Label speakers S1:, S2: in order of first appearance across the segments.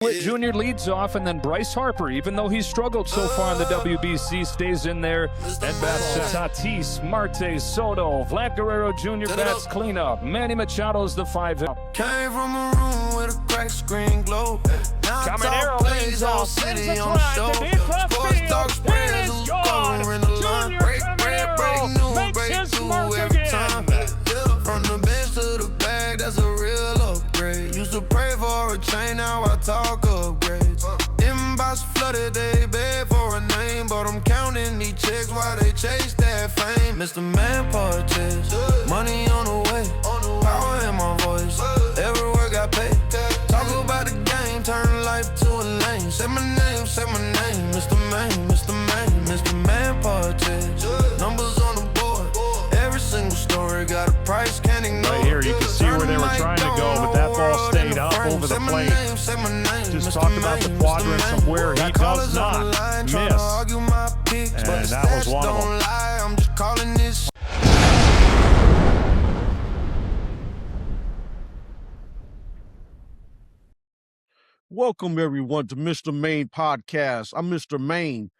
S1: Jr. leads off, and then Bryce Harper, even though he's struggled so far in the WBC, stays in there and bats Tatis, Marte, Soto, Vlad Guerrero Jr. bats cleanup. Manny Machado's the 5.
S2: Came from a room with a crack screen globe. Now
S1: Caminero
S2: plays all city on the show. Sports talk spreads who's covering the line. Break bread, break news, break through every time. From the bench to the bag, that's a real upgrade. Used to pray for a chain, now I talk upgrades. Inbox flooded, they beg for a name, but I'm counting these checks while they chase that fame. Mr. Man purchase, money on the way, power in my voice, everywhere got paid. Talk about the game, turn life to a lane. Say my name, Mr. Man, Mr. Man, Mr. Man purchase. Numbers on the board, every single story got a price, can't ignore.
S1: Right here, you can see where they were trying to go, but that ball stayed up over the plate. Just talk about the quadrants of where he does not miss. And that was one of them.
S2: I'm just calling this.
S3: Welcome, everyone, to Mr. Maine Podcast. I'm Mr. Maine.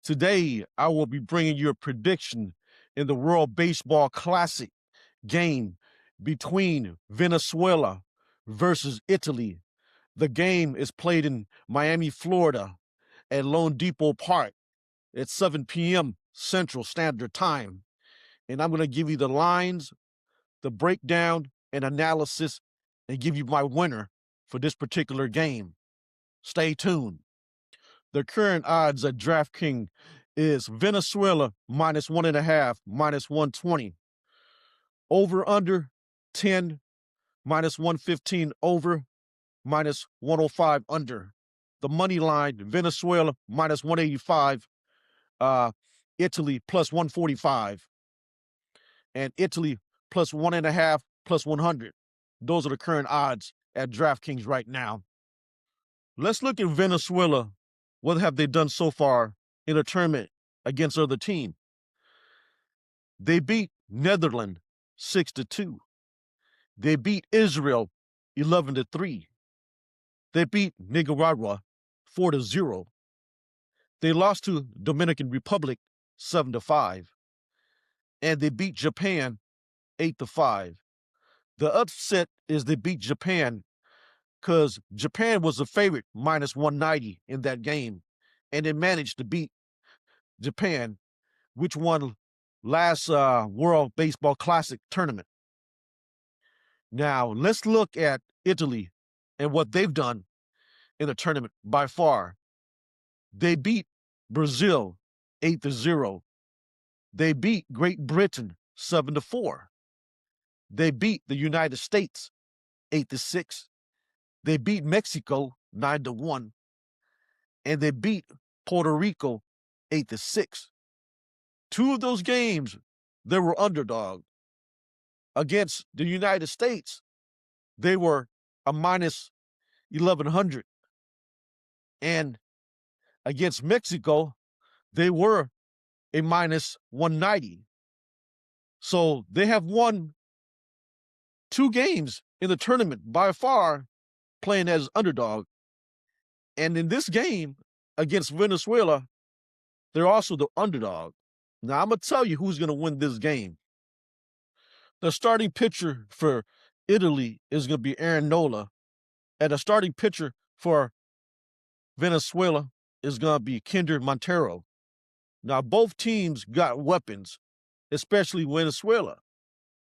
S3: Today, I will be bringing you a prediction in the World Baseball Classic game between Venezuela versus Italy. The game is played in Miami, Florida at Lone Depot Park at 7 p.m. Central Standard Time. And I'm going to give you the lines, the breakdown, and analysis, and give you my winner for this particular game. Stay tuned. The current odds at DraftKings is Venezuela minus 1.5, minus 120. Over under 10, minus 115 over, minus 105 under. The money line, Venezuela minus 185, Italy plus 145, and Italy plus 1.5, plus 100. Those are the current odds at DraftKings right now. Let's look at Venezuela. What have they done so far in a tournament against other team? They beat Netherlands 6-2. They beat Israel 11-3. They beat Nicaragua 4-0. They lost to Dominican Republic 7-5. And they beat Japan 8-5. The upset is they beat Japan because Japan was the favorite minus 190 in that game. And they managed to beat Japan, which won last World Baseball Classic tournament. Now, let's look at Italy and what they've done in the tournament by far. They beat Brazil 8-0. They beat Great Britain 7-4. They beat the United States 8-6. They beat Mexico 9-1. And they beat Puerto Rico 8-6. Two of those games, they were underdog. Against the United States, they were a minus 1,100. And against Mexico, they were a minus 190. So they have won two games in the tournament by far playing as underdog. And in this game against Venezuela, they're also the underdog. Now, I'm going to tell you who's going to win this game. The starting pitcher for Italy is going to be Aaron Nola. And the starting pitcher for Venezuela is going to be Kinder Montero. Now, both teams got weapons, especially Venezuela.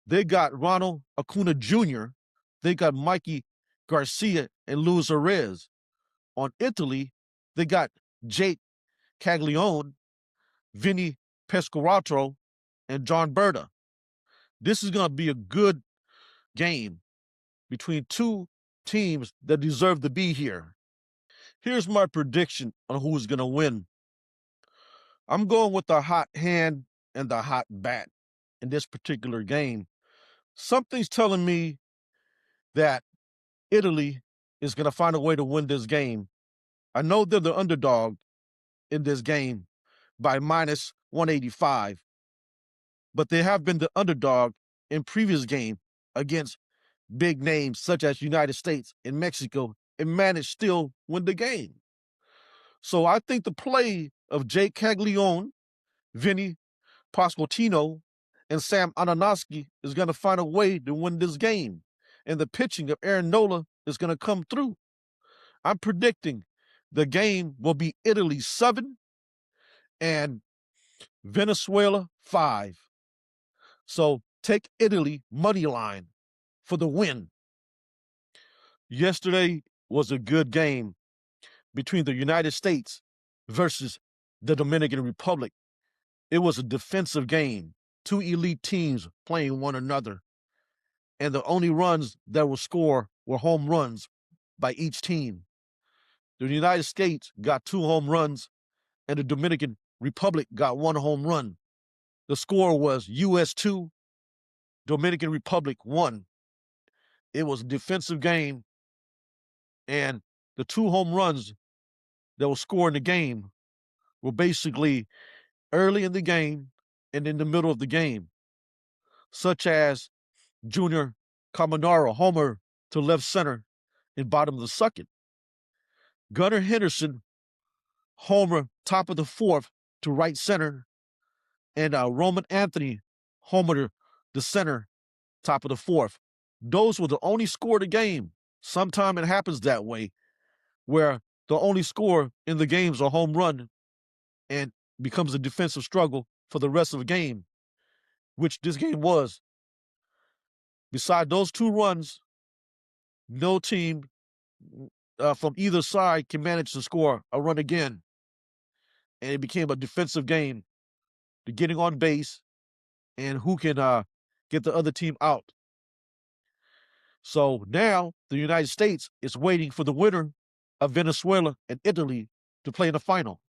S3: They got Ronald Acuna Jr., they got Mikey Garcia and Luis Arez. On Italy, they got Jake Caglione, Vinny Pescolato, and John Berta. This is going to be a good game between two teams that deserve to be here. Here's my prediction on who's going to win. I'm going with the hot hand and the hot bat in this particular game. Something's telling me that Italy is going to find a way to win this game. I know they're the underdog in this game by minus 185, but they have been the underdog in previous game against big names such as United States and Mexico and managed still win the game. So I think the play of Jake Caglione, Vinny Pasquantino, and Sam Ananoski is going to find a way to win this game. And the pitching of Aaron Nola is going to come through. I'm predicting the game will be Italy 7 and Venezuela 5. So take Italy money line for the win. Yesterday was a good game between the United States versus the Dominican Republic. It was a defensive game, two elite teams playing one another. And the only runs that were scored were home runs by each team. The United States got 2 home runs, and the Dominican Republic got 1 home run. The score was US 2, Dominican Republic 1. It was a defensive game, and the 2 home runs that were scored in the game were basically early in the game and in the middle of the game, such as Junior Caminero homer to left center in bottom of the second. Gunnar Henderson homer top of the 4th to right center, and Roman Anthony homer to center top of the 4th. Those were the only score of the game. Sometimes it happens that way, where the only score in the game is a home run and becomes a defensive struggle for the rest of the game, which this game was. Beside those 2 runs, no team from either side can manage to score a run again. And it became a defensive game, to getting on base and who can get the other team out. So now the United States is waiting for the winner of Venezuela and Italy to play in the final.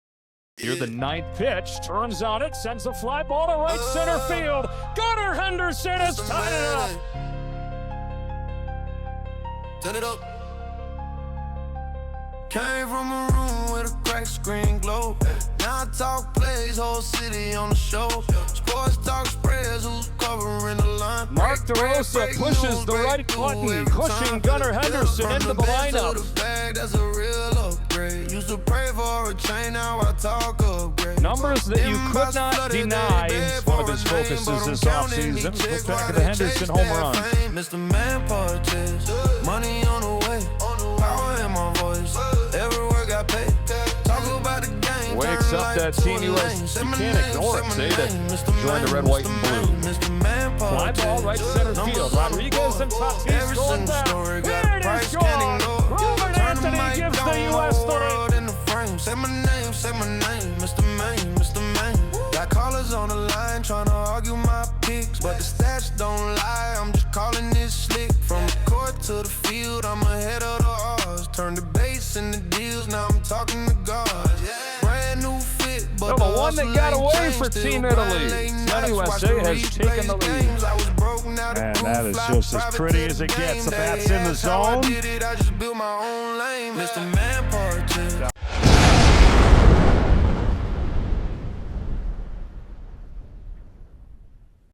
S1: Here the 9th pitch, turns on it, sends a fly ball to right center field. Gunnar Henderson has tied it up.
S2: Turn it up. Came from a room with a cracked screen glow. Now I talk plays, whole city on the show. Sports talk spreads, who's covering the line.
S1: Mark DeRosa pushes the right button, pushing Gunnar Henderson into the lineup.
S2: That's a real upgrade. Used to pray for a chain, now I talk upgrade.
S1: Numbers that you could not deny is one of his focuses this offseason. Look back at the Henderson home run.
S2: Mr. Man purchase, money on the way, power in my voice, everywhere got paid. Talk about the game.
S1: Wakes up that Team US. You can't ignore it, say that. Join the red, white, and blue. Fly ball right center field. Rodriguez and Tatis going back. It is gone. Roman Anthony gives the US the lead.
S2: Say my name, Mr. Man, Mr. Man. Got callers on the line trying to argue my picks, but the stats don't lie. I'm just calling this slick. From the court to the field, I'm ahead of the odds. Turn the base into deals, now I'm talking to God. Brand new fit, but
S1: the one that got away for Team Italy. Team USA has taken the lead.
S4: And that is just as pretty as it gets. The bat's in the zone.
S2: I just built my own lane. Mr.